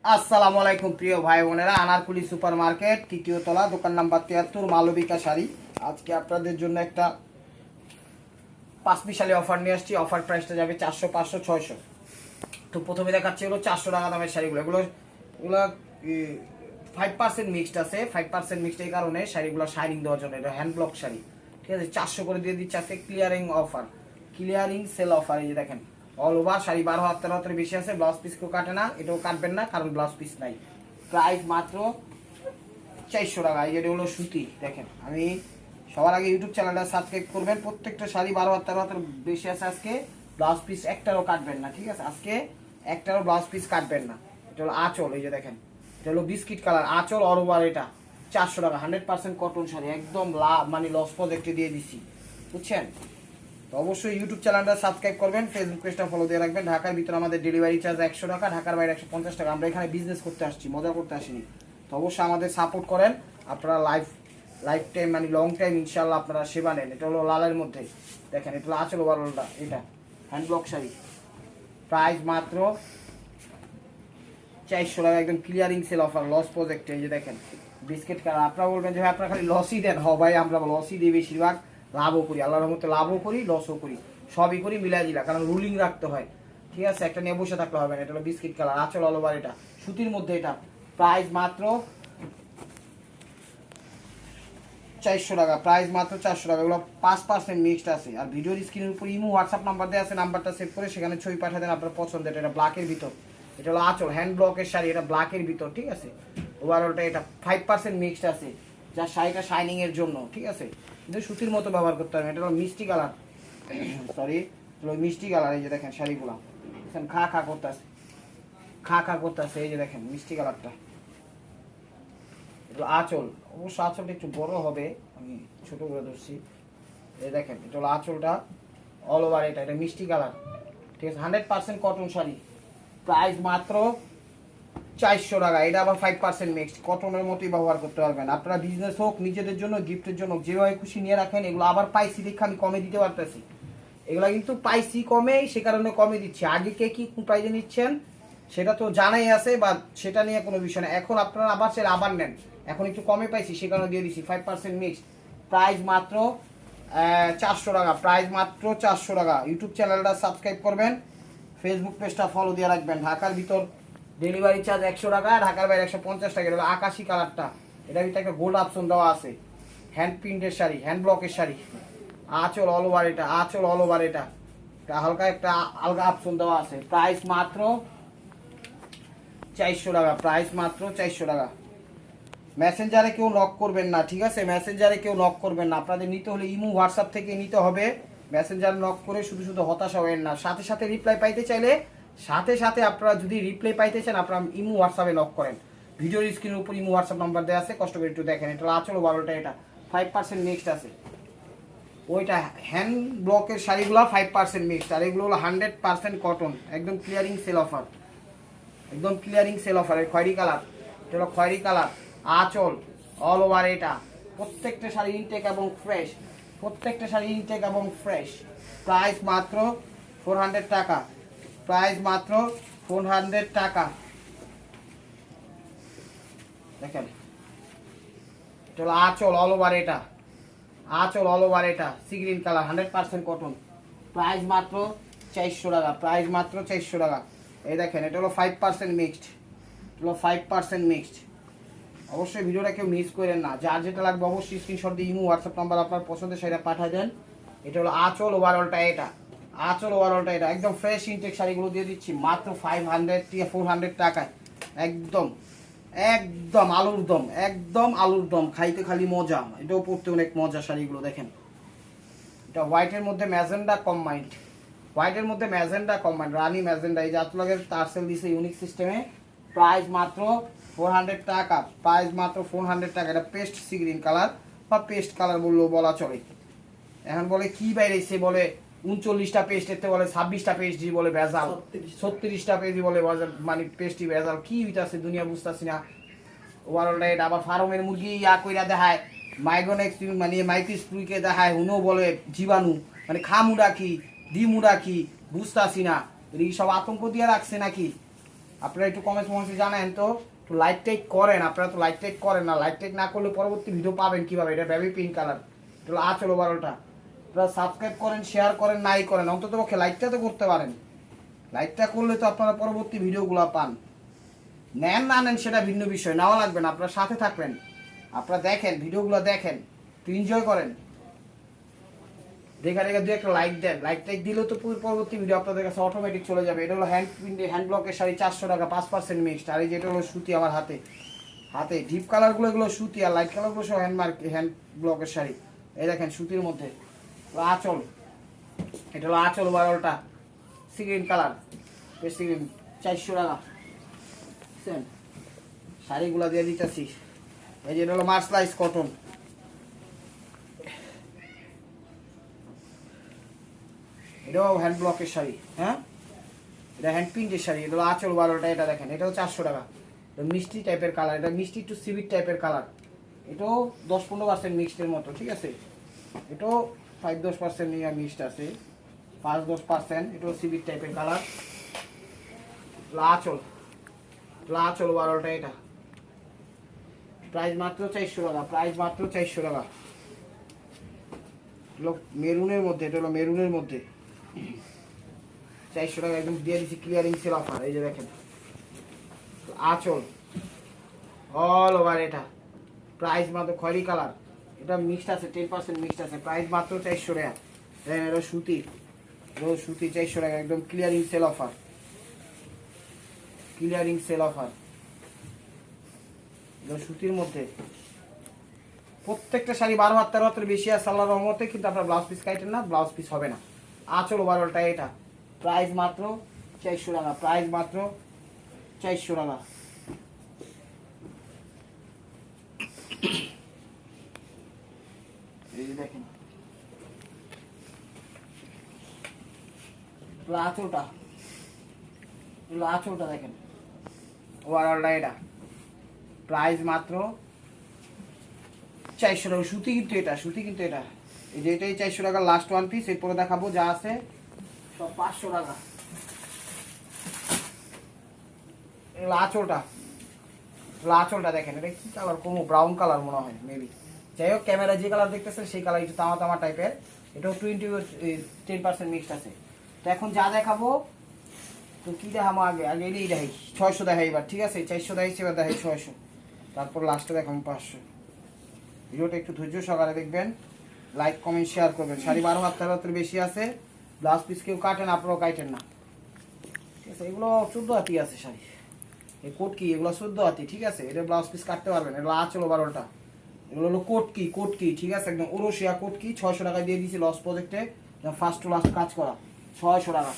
আসসালামু আলাইকুম প্রিয় ভাই বোনেরা, আনারকুলি সুপার মার্কেট তৃতীয় তলা, দোকান নাম্বার 73, মালবিকা শাড়ি। আজকে আপনাদের জন্য একটা 5 মিশালি অফার নিয়ে আসছি। অফার প্রাইসটা যাবে 400, 500, 600। তো প্রথমে দেখাচ্ছি হলো 400 টাকা দামের শাড়িগুলো। এগুলো 5% মিক্সড আছে। 5% মিক্সড এই কারণে শাড়িগুলো শাইনিং দেওয়ার জন্য। এটা হ্যান্ড ব্লক শাড়ি, ঠিক আছে। 400 করে দিয়ে দিচ্ছে আজকে clearing offer, clearing sale offer. এই যে দেখেন, অল ওভার শাড়ি 12 হাত 13 হাতের বেশি আছে। ব্লাউজ পিস কেউ কাটে না, এটাও কাটবেন না কারণ ব্লাউজ পিস নাই। প্রাইস মাত্র 400 টাকা। এই যেটা হলো সুতি, দেখেন। আমি সবার আগে ইউটিউব চ্যানেলটা সাবস্ক্রাইব করবেন। প্রত্যেকটা শাড়ি 12 হাত 13 হাতের বেশি আছে। আজকে ব্লাউজ পিস একটারও কাটবেন না, ঠিক আছে। আজকে একটারও ব্লাউজ পিস কাটবেন না। এটা হলো আঁচল, এই যে দেখেন, এটা হলো বিস্কিট কালার আঁচল, অল ওভার। এটা 400 টাকা, 100% কটন শাড়ি, একদম মানে লস প্রজেক্টে দিয়ে দিছি, বুঝছেন। তো অবশ্যই ইউটিউব চ্যানেলটা সাবস্ক্রাইব করবেন, ফেসবুক পেজটা ফলো দিয়ে রাখবেন। ঢাকার ভিতরে আমাদের ডেলিভারি চার্জ 100 টাকা, ঢাকার বাইরে 150 টাকা। আমরা এখানে বিজনেস করতে আসছি, মজা করতে আসিনি। তো অবশ্যই আমাদের সাপোর্ট করেন। আপনারা লাইফ টাইম মানে লং টাইম ইনশাল্লাহ আপনারা সেবা নেন। এটা হলো লালের মধ্যে, দেখেন। এটা হলো আঁচল ওভারঅলটা, এটা হ্যান্ড ব্লক শাড়ি। প্রাইস মাত্র 400 টাকা, একদম ক্লিয়ারিং সেল অফার, লস প্রজেক্টে। এই যে দেখেন, বিস্কিট কালার। আপনারা বলবেন যে ভাই আপনারা খালি লসই দেন। হ ভাই, আমরা লসই দিই বেশিরভাগ, লাভও করি। আল্লাহর রহমতে লাভও করি, লসও করি, সবই করি মিলাই দিলা, কারণ রুলিং রাখতে হয়, ঠিক আছে। একটা নিয়ে বসে থাকলে হবে না। এটা হলো বিস্কিট কালার আঁচল, অল ওভার। এটা সুতির মধ্যে। এটা প্রাইস মাত্র 400 টাকা, প্রাইস মাত্র 400 টাকা। এগুলো 5% মিক্সড আছে। আর ভিডিওর স্ক্রিনের উপর ইমো হোয়াটসঅ্যাপ নাম্বার দেওয়া আছে, নাম্বারটা সেভ করে সেখানে ছবি পাঠিয়ে দেন আপনার পছন্দের। এটা ব্ল্যাকের ভিতর, এটা হলো আঁচল, হ্যান্ড ব্লকের শাড়ি, এটা ব্ল্যাকের ভিতর, ঠিক আছে। ওভারঅলটা এটা 5% মিক্সড আছে, যা শাড়িটা শাইনিং এর জন্য, ঠিক আছে। কিন্তু সুতির মতো ব্যবহার করতে হবে। এটা হলো মিষ্টি কালার, সরি, হলো মিষ্টি কালার। এই যে দেখেন শাড়িগুলো, দেখেন খা খা করতেছে, খা খা করতেছে। এই যে দেখেন মিষ্টি কালারটা, এটা আঁচল। অবশ্য আঁচলটা একটু বড় হবে, আমি ছোট করে ধরছি। এই দেখেন, এটা হলো আঁচলটা, অল ওভার। এটা মিষ্টি কালার, ঠিক আছে। 100% কটন শাড়ি। প্রাইস মাত্র 400 টাকা। এটা আবার 5% মিক্সড, কটনের মতোই ব্যবহার করতে পারবেন। আপনারা বিজনেস হোক, নিজেদের জন্য, গিফটের জন্য, যেভাবে খুশি নিয়ে রাখেন। এগুলো আবার পাইছি দেখে আমি কমে দিতে পারতেছি। এগুলো কিন্তু পাইছি কমে, সে কারণে কমে দিচ্ছি। আগে কে কি প্রাইজে নিচ্ছেন সেটা তো জানাই আছে, বা সেটা নিয়ে কোনো বিষয় না। এখন আপনারা আবার সেটা আবার নেন, এখন একটু কমে পাইছি সে কারণে দিয়ে দিচ্ছি 5% মিক্সড। প্রাইস মাত্র 400 টাকা, প্রাইস মাত্র 400 টাকা। ইউটিউব চ্যানেলটা সাবস্ক্রাইব করবেন, ফেসবুক পেজটা ফলো দিয়ে রাখবেন। ঢাকার ভিতর ডেলিভারি চার্জ 100 টাকা, ঢাকার বাইরে 150 টাকা। এটা আকাশি কালারটা, এটার ভিতরে একটা গোল্ড অপশন দেওয়া আছে। হ্যান্ড প্রিন্টের শাড়ি, হ্যান্ড ব্লকের শাড়ি, আঁচল অল ওভার। এটা আঁচল অল ওভার। এটা হালকা একটা আলগা অপশন দেওয়া আছে। প্রাইস মাত্র 400 টাকা, প্রাইস মাত্র 400 টাকা। মেসেঞ্জারে কেউ নক করবেন না, ঠিক আছে। মেসেঞ্জারে কেউ নক করবেন না। আপনাদের নিতে হলে ইমো হোয়াটসঅ্যাপ থেকে নিতে হবে। মেসেঞ্জার নক করে শুধু শুধু হতাশা হবেন না। সাথে সাথে রিপ্লাই পাইতে চাইলে, সাথে সাথে আপনারা যদি রিপ্লাই পাইতে চান, আপনারা ইমো হোয়াটসঅ্যাপে নক করেন। ভিডিওর স্ক্রিনের উপর ইমো হোয়াটসঅ্যাপ নাম্বার দেওয়া আছে, কষ্ট করে একটু দেখেন। এটা আঁচল 12টা, এটা 5% মিক্সড আছে। ওইটা হ্যান্ড ব্লকের শাড়িগুলো 5% মিক্সড, আর এগুলো হলো 100% কটন, একদম ক্লিয়ারিং সেল অফার, একদম ক্লিয়ারিং সেল অফার। খয়েরি কালার, এটা হলো খয়েরি কালার আঁচল, অল ওভার। এটা প্রত্যেকটা শাড়ি ইনটেক এবং ফ্রেশ, প্রত্যেকটা শাড়ি ইনটেক এবং ফ্রেশ। প্রাইস মাত্র 400 টাকা, প্রাইস মাত্র 400 টাকা। দেখেন, এটা হলো আঁচল, অল ওভার। এটা আঁচল, অল ওভার। এটা C green colour, 100% cotton. Price মাত্র 400 টাকা, প্রাইস মাত্র 400 টাকা। এই দেখেন, এটা হলো 5% মিক্সড, হলো 5% মিক্সড। অবশ্যই ভিডিওটা কেউ মিস করেন না। যার যেটা লাগবে অবশ্যই স্ক্রিনশট দিয়ে ইমো হোয়াটসঅ্যাপ নাম্বার আপনার পছন্দের শাড়িটা পাঠিয়ে দেন। এটা হলো আঁচল ওভারঅলটা, এটা আঁচল ওভারঅলটা। এটা একদম ফ্রেশ ইনটেক শাড়িগুলো দিয়ে দিচ্ছি মাত্র 500 থেকে 400 টাকায়। একদম একদম আলুর দম, একদম আলুর দম, খাইতে খালি মজা। এটাও পড়তে অনেক মজা শাড়িগুলো। দেখেন, এটা হোয়াইটের মধ্যে ম্যাজেন্ডা কম্বাইন্ড, হোয়াইটের মধ্যে ম্যাজেন্ডা কম্বাইন্ড, রানি ম্যাজেন্ডা। এই যে আপনাদের টার্সেল দিছে ইউনিক সিস্টেমে। প্রাইস মাত্র 400 টাকা, প্রাইস মাত্র 400 টাকা। এটা পেস্ট সি গ্রিন কালার বা পেস্ট কালার বললেও বলা চলে। এখন বলে কি বাইরেছে, বলে 39টা পেস্ট, এতে বলে 26টা পেস্ট বলে ভেজাল, 36টা পেজ বলে মানে পেস্টই ভেজাল। কি হইতাছে দুনিয়া বুঝতেছি না। ওভারঅলটা এটা আবার ফার্মের মুরগি ইয়া কইরা দেখায়, মাইগনেক্স মানে মাইক্রোস্প্রুইকে দেখায়, হুনো বলে জীবাণু, মানে খামুডা কি ডিমুডা কি বুঝতাছি না। এটা কি সব আতঙ্ক দিয়ে রাখছে নাকি? আপনারা একটু কমেন্টস মধ্যে জানেন তো, একটু লাইক টাইক করেন। আপনারা তো লাইক টাইক করেন না, লাইক টাইক না করলে পরবর্তী ভিডিও পাবেন কিভাবে? এটা বেবি পিঙ্ক কালার, এটা আঁচল ওভারঅলটা। আপনারা সাবস্ক্রাইব করেন, শেয়ার করেন, নাই করেন, অন্তত পক্ষে লাইকটা তো করতে পারেন। লাইকটা করলে তো আপনারা পরবর্তী ভিডিওগুলো পান। নেন না নেন সেটা ভিন্ন বিষয়, নেওয়া লাগবে না, আপনারা সাথে থাকবেন, আপনারা দেখেন ভিডিওগুলো দেখেন, একটু এনজয় করেন। দেখা দেখা দু একটা লাইক দেন, লাইক টাইক দিলেও তো পরবর্তী ভিডিও আপনাদের কাছে অটোমেটিক চলে যাবে। এটা হলো হ্যান্ড ব্লকের শাড়ি, 400 টাকা, 5% মিক্সড। আর এই যেটা হলো সুতি, আমার হাতে হাতে ডিপ কালারগুলো এগুলো সুতি, আর লাইট কালারগুলো সব হ্যান্ড ব্লকের শাড়ি। এই দেখেন সুতির মধ্যে আঁচল, এটা হলো আঁচল ওভারঅলটা, sea green colour, sea green, 400 টাকা। বুঝছেন, শাড়িগুলো দিয়ে দিতেছি। এই যে এটা হলো মার্সলাইজ কটন, এটাও হ্যান্ড ব্লকের শাড়ি। হ্যাঁ, এটা হ্যান্ড প্রিন্টের শাড়ি, এটা হলো আঁচল ওভারঅলটা। এটা দেখেন, এটাও 400 টাকা। এটা মিষ্টি টাইপের কালার, এটা মিষ্টি টু সিভিট টাইপের কালার। এটাও 10-15% মিক্সডের মতো, ঠিক আছে। এটাও 5-10% নিয়ে মিক্সড আছে, 5-10%। এটাও সিভিট টাইপের কালার, আঁচল, আঁচল ওভারঅলটা। এটা প্রাইস মাত্র 400 টাকা, প্রাইস মাত্র 400 টাকা। এগুলো মেরুনের মধ্যে, এটা হলো মেরুনের মধ্যে 400 টাকা একদম দিয়ে দিচ্ছি, ক্লিয়ারিং সেল অফার। এই যে দেখেন আঁচল অল ওভার, এটা প্রাইস মাত্র খয়েরি কালার, এটা মিক্সড আছে, 10% মিক্সড আছে, প্রাইস মাত্র 400 টাকা। দেখেন এটা সুতি, রোজ সুতি, 400 টাকা একদম clearing sale offer, clearing sale offer. সুতির মধ্যে প্রত্যেকটা শাড়ি 12 হাত 13 হাতের বেশি আছে আল্লাহর রহমতে, কিন্তু আপনার ব্লাউজ পিস কাটেন না, ব্লাউজ পিস হবে না। আঁচল ওভারঅলটা, এটা প্রাইস মাত্র 400 টাকা, প্রাইস মাত্র 400 টাকা। এই যে দেখেন আঁচলটা, আঁচলটা দেখেন ওভারঅলটা, এটা প্রাইস মাত্র 400 টাকা। সুতি কিন্তু এটা, সুতি কিন্তু এটা। এই যে এটাই 400 টাকা লাস্ট ওয়ান পিস। এরপরে দেখাবো যা আছে সব 500 টাকা। আঁচলটা, আঁচলটা দেখেন, এটা কি কালার, কোনো ব্রাউন কালার মনে হয় মেবি। যাই হোক, ক্যামেরা যে কালার দেখতেছেন সেই কালার, একটু তামা তামা টাইপের। এটাও 10% মিক্সড আছে। তো এখন যা দেখাবো, তো কি দেখাবো আগে? আগে এটাই দেখাই, 600 দেখাই এবার, ঠিক আছে। 400 দেখাইছি, এবার দেখাই 600, তারপর লাস্টে দেখাবো 500। ভিডিওটা একটু ধৈর্য সহকারে দেখবেন, লাইক কমেন্ট শেয়ার করবেন। শাড়ি 12 হাত 13 হাতের বেশি আছে, ব্লাউজ পিস কেউ কাটেন, আপনারাও কাটেন না, ঠিক আছে। এগুলো 14 হাতি আছে শাড়ি, এই কোট কি, এগুলো 14 হাতি, ঠিক আছে। এটা ব্লাউজ পিস কাটতে পারবেন। এগুলো আঁচল ওভারঅলটা, এগুলো হলো কোট কি, ঠিক আছে, একদম ওরসিয়া কোট কি। 600 টাকা দিয়ে দিয়েছি লস প্রজেক্টে, ফার্স্ট টু লাস্ট কাজ করা, 600 টাকা,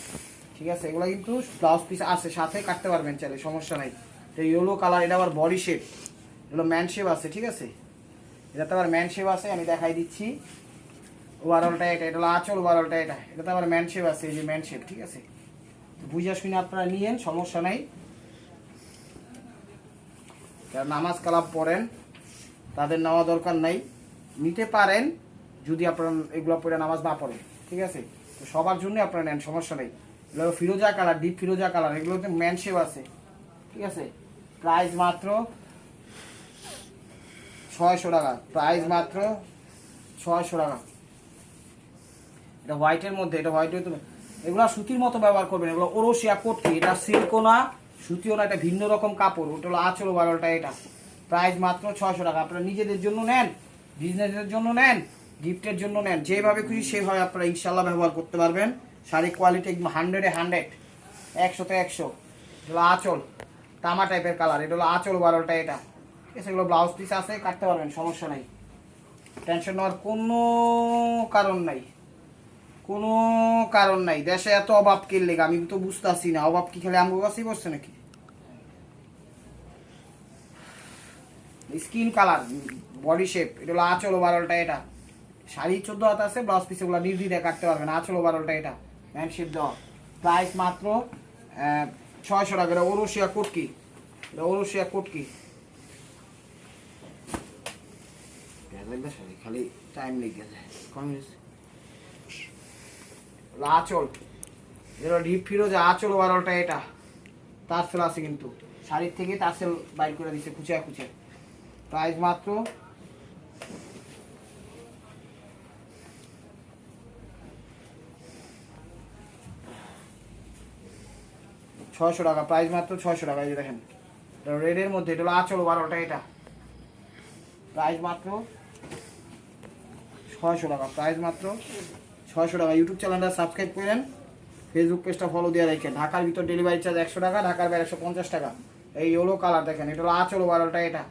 ঠিক আছে। এগুলো কিন্তু ব্লাউজ পিস আছে সাথে, কাটতে পারবেন চাইলে, সমস্যা নাই। তো ইয়েলো কালার, এটা আবার বডি শেপ, এগুলো ম্যান শেপ আছে, ঠিক আছে। এটাতে আবার ম্যান শেপ আছে, আমি দেখাই দিচ্ছি। ওভারঅলটা এটা, এটা হলো আঁচল ওভারঅলটা, এটা এটাতে আবার ম্যান শেপ আছে, এই যে ম্যান শেপ, ঠিক আছে। বুঝা শুনে আপনারা নিয়েন, সমস্যা নাই। যারা নামাজ কালাম পড়েন তাদের নেওয়া দরকার নাই, নিতে পারেন যদি আপনারা এগুলো পরে নামাজ না পড়েন, ঠিক আছে। তো সবার জন্য আপনারা নেন, সমস্যা নেই। এগুলো ফিরোজা কালার, ডিপ ফিরোজা কালার, এগুলোতে ম্যান শেপ আছে, ঠিক আছে। প্রাইস মাত্র 600 টাকা, প্রাইস মাত্র 600 টাকা। এটা হোয়াইটের মধ্যে, এটা হোয়াইটের, এগুলো সুতির মতো ব্যবহার করবেন। এগুলো ওরসিয়া কোটকি, এটা সিল্কও না সুতিও না, এটা ভিন্ন রকম কাপড়। ওটা হলো আঁচল ওভারঅলটা, এটা প্রাইস মাত্র 600 টাকা। আপনারা নিজেদের জন্য নেন, বিজনেসের জন্য নেন, গিফটের জন্য নেন, যেভাবে খুশি সেভাবে আপনারা ইনশাল্লাহ ব্যবহার করতে পারবেন। শাড়ি কোয়ালিটি একদম 100-এ 100, 100-তে 100। এগুলো আঁচল তামা টাইপের কালার, এটা হলো আঁচল ওভারঅলটা, এটা ঠিক আছে। এগুলো ব্লাউজ পিস আছে, কাটতে পারবেন, সমস্যা নাই, টেনশন নেওয়ার কোনো কারণ নাই, কোনো কারণ নাই। দেশে এত অভাব কে লেগে আমি তো বুঝতেছি না, অভাব কি খালি আমগো কাছেই বসছে নাকি? স্কিন কালার, বডি শেপ, এটা হলো আঁচল ওভারঅলটা, এটা শাড়ি 14 হাত আছে, ব্লাউজ পিস এগুলো নির্দ্বিধায় কাটতে পারবেন। আঁচল ওভারঅলটা, এটা ম্যান শেপ দেওয়া, প্রাইস মাত্র 600 টাকা। এটা ওরসিয়া কোটকি, এটা ওরসিয়া কোটকি, খালি টাইম লেগে যায়। আঁচল, এটা ডিপ ফিরোজা আঁচল ওভারঅলটা, এটা টার্সেল আছে কিন্তু শাড়ির থেকে টার্সেল বাইর করে দিচ্ছে খুচে খুচে। প্রাইস মাত্র 600 টাকা, প্রাইস মাত্র 600 টাকা। এই যে দেখেন রেডের মধ্যে, এটা হলো আঁচল ওভারঅলটা, এটা প্রাইস মাত্র 600 টাকা, প্রাইস মাত্র 600 টাকা। ইউটিউব চ্যানেলটা সাবস্ক্রাইব করেন, ফেসবুক পেজটা ফলো দিয়ে রাখেন। ঢাকার ভিতর ডেলিভারি চার্জ 100 টাকা, ঢাকার বাইরে 150 টাকা। এই ইয়েলো কালার দেখেন, এটা হলো আঁচল ওভারঅলটা, এটা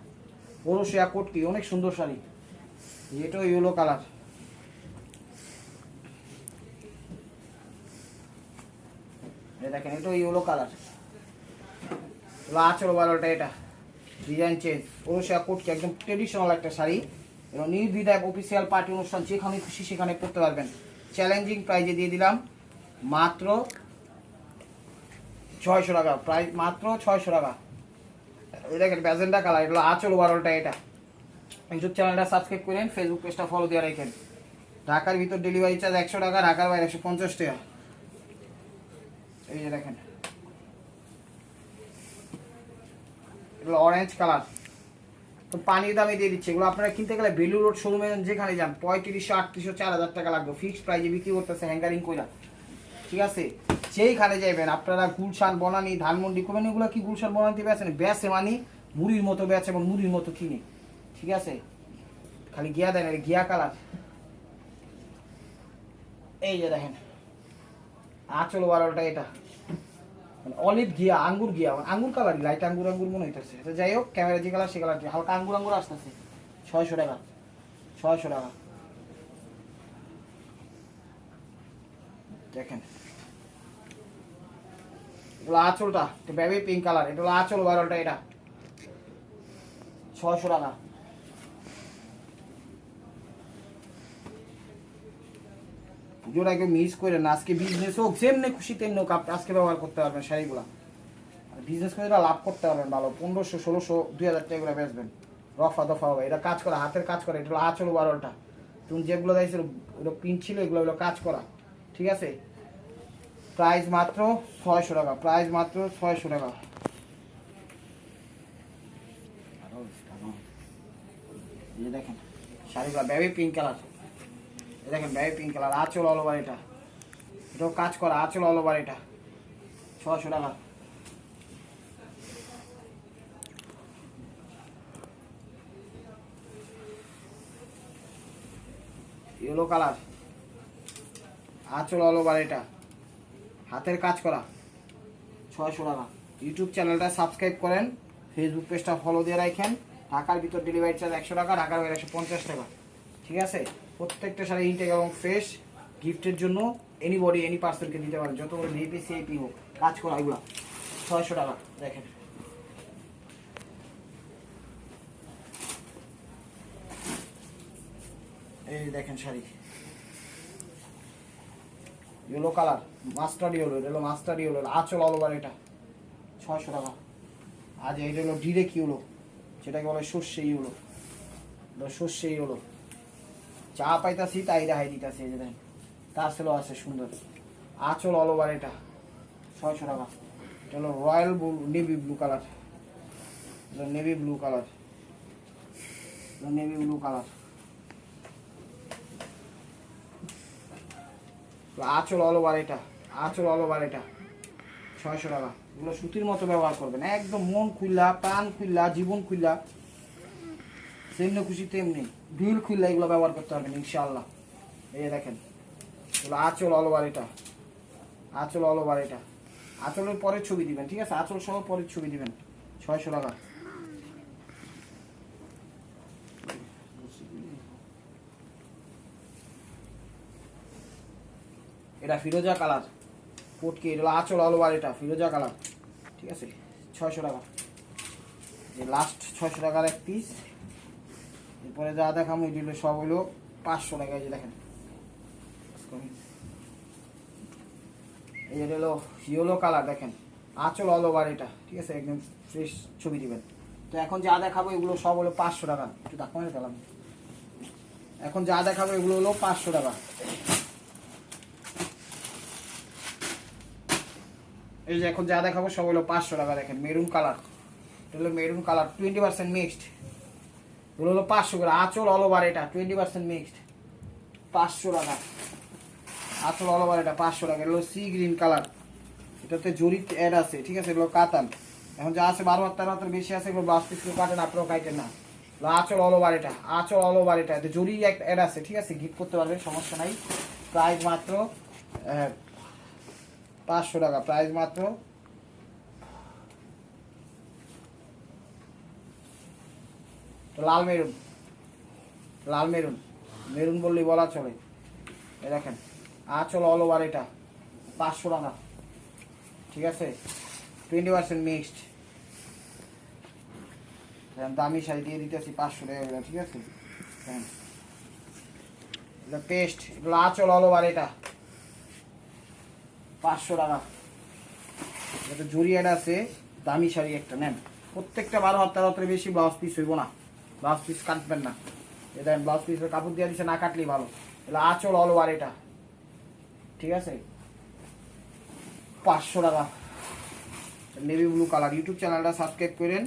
ওরসিয়া কোটকি, অনেক সুন্দর শাড়ি। এটাও ইয়েলো কালার, দেখেন এটাও ইয়েলো কালার, আঁচল ওভারঅলটা, এটা ডিজাইন চেঞ্জ, ওরসিয়া কোটকি, একদম ট্রেডিশনাল একটা শাড়ি। এবং নির্দ্বিধায় অফিসিয়াল পার্টি অনুষ্ঠান যেখানে খুশি সেখানে করতে পারবেন। চ্যালেঞ্জিং প্রাইজে দিয়ে দিলাম মাত্র 600 টাকা, প্রাইস মাত্র 600 টাকা। এই দেখেন ব্যাজেন্ডা কালার, এটা আঁচল ওভারঅলটা, এটা ইউটিউব চ্যানেলটা সাবস্ক্রাইব করেন, ফেসবুক পেজটা ফলো দিয়ে রাখেন। ঢাকার ভিতর ডেলিভারি চার্জ 100 টাকা, ঢাকার বাইরে 150 টাকা। এই যে দেখেন এগুলো অরেঞ্জ কালার, তো পানির দামে দিয়ে দিচ্ছে। এগুলো আপনারা কিনতে গেলে বেলু রোড শোরুমে যেখানে যান 3500, 3800, 4000 টাকা লাগবে, ফিক্সড প্রাইজে বিক্রি করতেছে হ্যাঙ্গারিং কইরা, ঠিক আছে। সেইখানে যাইবেন আপনারা, গুলশান, বনানী, ধানমন্ডি, কমেন, এগুলো কি গুলশান বনানীতে বেচেন, বেচে মানে মুড়ির মতো বেচে এবং মুড়ির মতো কিনে, ঠিক আছে। খালি গিয়া দেন, গিয়া কালার। এই যে দেখেন আঁচল ওভারঅলটা, এটা অলিভ গিয়া, আঙ্গুর গিয়া, আঙ্গুর কালার, লাইট আঙ্গুর আঙ্গুর মনে হইতেছে। তো যাই হোক, ক্যামেরা যে কালার সে কালার, হালকা আঙ্গুর আঙ্গুর আসতেছে। 600 টাকা, 600 টাকা। দেখেন এগুলো আঁচলটা, বেবি পিঙ্ক কালার, এটা হলো আঁচল ওভারঅলটা, এটা 600 টাকা। পুজোর আগে মিস করে না, আজকে বিজনেস হোক, যেমনি খুশি তেমনি হোক, আজকে ব্যবহার করতে পারবেন শাড়িগুলা। বিজনেস করে লাভ করতে পারবেন ভালো, 1500, 1600, 2000 টাকা করে বেচবেন, রফা দফা হবে। এটা কাজ করা, হাতের কাজ করা, এটা হলো আঁচল ওভারঅলটা। তুমি যেগুলো দিয়েছিল ওগুলো প্রিন্ট ছিল, এগুলো হলো কাজ করা, ঠিক আছে। প্রাইস মাত্র 600 টাকা, প্রাইস মাত্র 600 টাকা। এই দেখেন শাড়িগুলো বেবি পিঙ্ক কালার, দেখেন বেবি পিঙ্ক কালার, আঁচল অল ওভার, এটা এটাও কাজ করা, আঁচল অল ওভার, এটা 600 টাকা। ইয়েলো কালার, আঁচল অল ওভার, এটা হাতের কাজ করা, 600 টাকা। ইউটিউব চ্যানেলটা সাবস্ক্রাইব করেন, ফেসবুক পেজটা ফলো দিয়ে রাখেন। ঢাকার ভিতর ডেলিভারি চার্জ 100 টাকা, ঢাকার বাইরে 150 টাকা, ঠিক আছে। প্রত্যেকটা শাড়ি ইনটেক এবং ফ্রেশ, গিফটের জন্য এনিবডি এনি পার্সনকে দিতে পারেন, যত বড় ভিপি সিআইপি হোক, কাজ করা এগুলো 600 টাকা। দেখেন এই দেখেন sari yellow colour, mustard yellow, এটা হলো মাস্টার্ড ইয়েলো, আঁচল অল ওভার, এটা 600 টাকা। আজ এটা হলো ডিরেক্ট ইয়েলো, যেটাকে বলে সর্ষে ইয়েলো, সর্ষে ইয়েলো, চা পাইতাছি তাই দেখাই দিতেছি। এই যে দেখেন টার্সেলও আছে সুন্দর, আঁচল অল ওভার, এটা 600 টাকা। এটা হলো royal blue, navy blue colour, navy blue colour, navy blue colour, আঁচল অল ওভার, এটা আঁচল অল ওভার, এটা 600 টাকা। এগুলো সুতির মতো ব্যবহার করবেন, একদম মন খুললা, প্রাণ খুললা, জীবন খুললা, যেমনি খুশি তেমনি দিল খুললা এগুলো ব্যবহার করতে পারবেন ইনশাআল্লাহ। এই দেখেন এগুলো আঁচল অল ওভার, এটা আঁচল অল ওভার, এটা আঁচলের পরের ছবি দিবেন, ঠিক আছে, আঁচল সহ পরের ছবি দিবেন, 600 টাকা। এটা ফিরোজা কালার কোটকি, এটা আঁচল অল ওভার, এটা ফিরোজা কালার, ঠিক আছে, 600 টাকা। যে লাস্ট 600 টাকার এক পিস। এরপরে যা দেখাম এগুলো সব হলো 500 টাকা। এই যে দেখেন এই যে হলো ইয়েলো কালার, দেখেন আঁচল অল ওভার, এটা ঠিক আছে, একদম ফ্রেশ ছবি দিবেন। তো এখন যা দেখাবো এগুলো সব হলো 500 টাকা। একটু ধাক্কা মেরে পেলাম। এখন যা দেখাবো এগুলো হলো 500 টাকা। এই যে এখন যা দেখাবো সব হলো 500 টাকা। দেখেন মেরুন কালার, এটা হলো মেরুন কালার 20% মিক্সড, এগুলো হলো 500 করে। আঁচল অল ওভার এটা 20% মিক্সড 500 টাকা। আঁচল অল ওভার এটা 500 টাকা। এগুলো সি গ্রিন কালার, এটাতে জরি অ্যাড আছে, ঠিক আছে। এগুলো কাতান, এখন যা আছে 12 হাত 13 হাতের বেশি আছে, এগুলো ব্লাউজ পিস কাটেন, আপনারাও কাটেন না। আঁচল অল ওভার এটা, আঁচল অল ওভার এটা, এতে জরি অ্যাড আছে, ঠিক আছে। গিফট করতে পারবেন, সমস্যা নাই। প্রাইস মাত্র 500 টাকা। প্রাইস মাত্র লাল মেরুন, লাল মেরুন, মেরুন বললেই বলা চলে। এই দেখেন আঁচল অল ওভার এটা 500 টাকা, ঠিক আছে। 20% মিক্সড, দামি শাড়ি দিয়ে দিতেছি 500 টাকা, ঠিক আছে। হ্যাঁ এটা পেস্ট, এগুলো আঁচল অল ওভার এটা 500 টাকা। এটা জরি অ্যাড আছে, দামি শাড়ি একটা নেন। প্রত্যেকটা 12 হাত 13 হাতের বেশি ব্লাউজ পিস হইব না, ব্লাউজ পিস কাটবেন না। এটা ব্লাউজ পিসের কাপড় দিয়ে দিচ্ছে, না কাটলেই ভালো। এটা আঁচল অল ওভার এটা, ঠিক আছে 500 টাকা। Navy blue colour. ইউটিউব চ্যানেলটা সাবস্ক্রাইব করেন,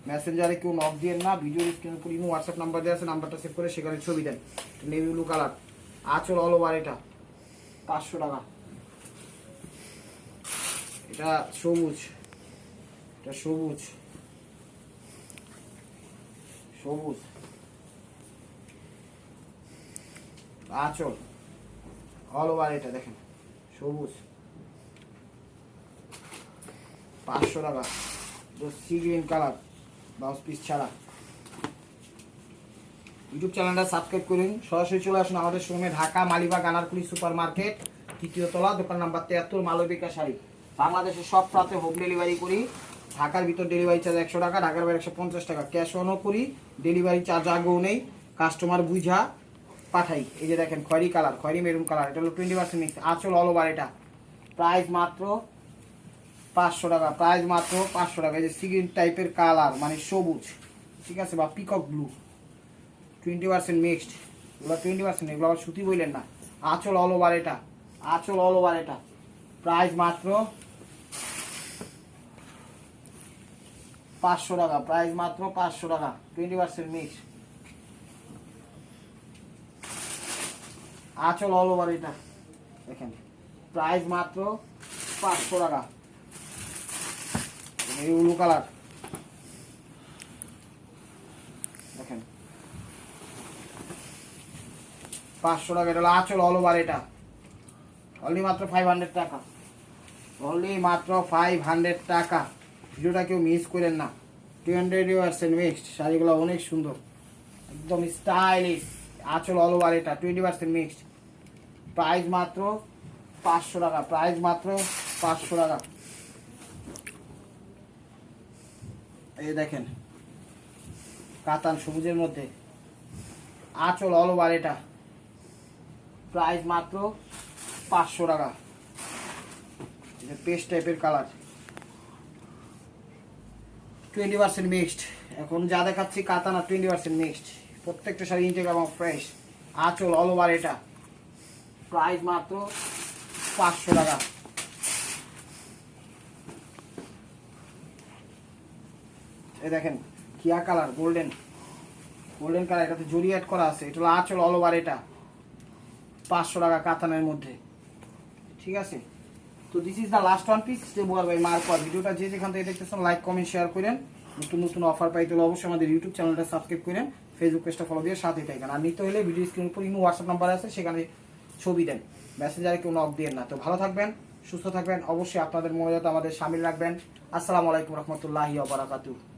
মেসেঞ্জারে কেউ নক দিয়ে না, ভিডিও স্ক্রিনের উপর ইমো হোয়াটসঅ্যাপ নাম্বার দেওয়া আছে, নাম্বারটা সেভ করে সেখানে ছবি দেন। নেভি ব্লু কালার, আঁচল অল ওভার এটা 500 টাকা। এটা সবুজ, এটা সবুজ, সবুজ আঁচল অল ওভার এটা, দেখেন সবুজ 500 টাকা। C green colour, blouse piece ছাড়া। ইউটিউব চ্যানেলটা সাবস্ক্রাইব করুন, সরাসরি চলে আসুন আমাদের শোরুমে, ঢাকা মালিবাগ আনারকুলি সুপার মার্কেট, 3য় তলা, দোকান নাম্বার 73, মালবিকা শাড়ি। বাংলাদেশের সব প্রান্তে হোম ডেলিভারি করি। ঢাকার ভিতর ডেলিভারি চার্জ 100 টাকা, ঢাকার বাইরে 150 টাকা। ক্যাশ অনও করি, ডেলিভারি চার্জ আগেও নেই, কাস্টমার বুঝা পাঠাই। এই যে দেখেন খয়েরি কালার, খয়েরি মেরুন কালার, এটা হলো 20% মিক্স, আঁচল অল ওভার এটা। প্রাইস মাত্র 500 টাকা। প্রাইস মাত্র 500 টাকা। এই যে সি গ্রিন টাইপের কালার, মানে সবুজ, ঠিক আছে, বা পিকক ব্লু, 20% মিক্সড, এগুলো 20%, এগুলো আবার সুতি বললেন না। আঁচল অল ওভার এটা, আঁচল অল ওভার এটা। প্রাইস মাত্র 500 টাকা। প্রাইস মাত্র 500 টাকা, 20% মিক্সড, আঁচল অল ওভার এটা, দেখেন প্রাইস মাত্র 500 টাকা। এই ব্লু কালার, দেখেন 500 টাকা। এটা হলো আঁচল অল ওভার এটা, অনলি মাত্র 500 টাকা, অনলি মাত্র 500 টাকা। ভিডিওটা কেউ মিস করেন না। 200% মিক্সড, শাড়িগুলো অনেক সুন্দর, একদম স্টাইলিশ। আঁচল অল ওভার এটা 20% মিক্সড। প্রাইস মাত্র 500 টাকা। প্রাইস মাত্র 500 টাকা। এই দেখেন কাতান সবুজের মধ্যে, আঁচল অল ওভার এটা। প্রাইস মাত্র 500 টাকা। এটা পেস্ট টাইপের কালার, 20% মিক্সড। এখন যা দেখাচ্ছি কাতান আর 20% মিক্সড, প্রত্যেকটা শাড়ি ইনটেক এবং ফ্রেশ। আঁচল অল ওভার এটা। প্রাইস মাত্র 500 টাকা। এই দেখেন কিয়া কালার, গোল্ডেন, গোল্ডেন কালার, এটাতে জরি অ্যাড করা আছে। এটা হলো আঁচল অল ওভার এটা, 500 টাকা কাতানের মধ্যে, ঠিক আছে। তো this is the last one piece, দেবুয়ার বাই মার্কওয়ার। ভিডিওটা যে যেখান থেকে দেখতেছেন লাইক কমেন্ট শেয়ার করেন। নতুন নতুন অফার পাইতে হলে অবশ্যই আমাদের ইউটিউব চ্যানেলটা সাবস্ক্রাইব করেন, ফেসবুক পেজটা ফলো দিয়ে সাথে থাকেন। আর নিতে হলে ভিডিও স্ক্রিনের উপর ইমো হোয়াটসঅ্যাপ নাম্বার আছে, সেখানে ছবি দেন, মেসেঞ্জারে কেউ নক দিয়ে না। তো ভালো থাকবেন, সুস্থ থাকবেন, অবশ্যই আপনাদের মনোযোগ আমাদের সামিল রাখবেন। আসসালামু আলাইকুম রহমতুল্লাহি ওয়া বারাকাতুহু।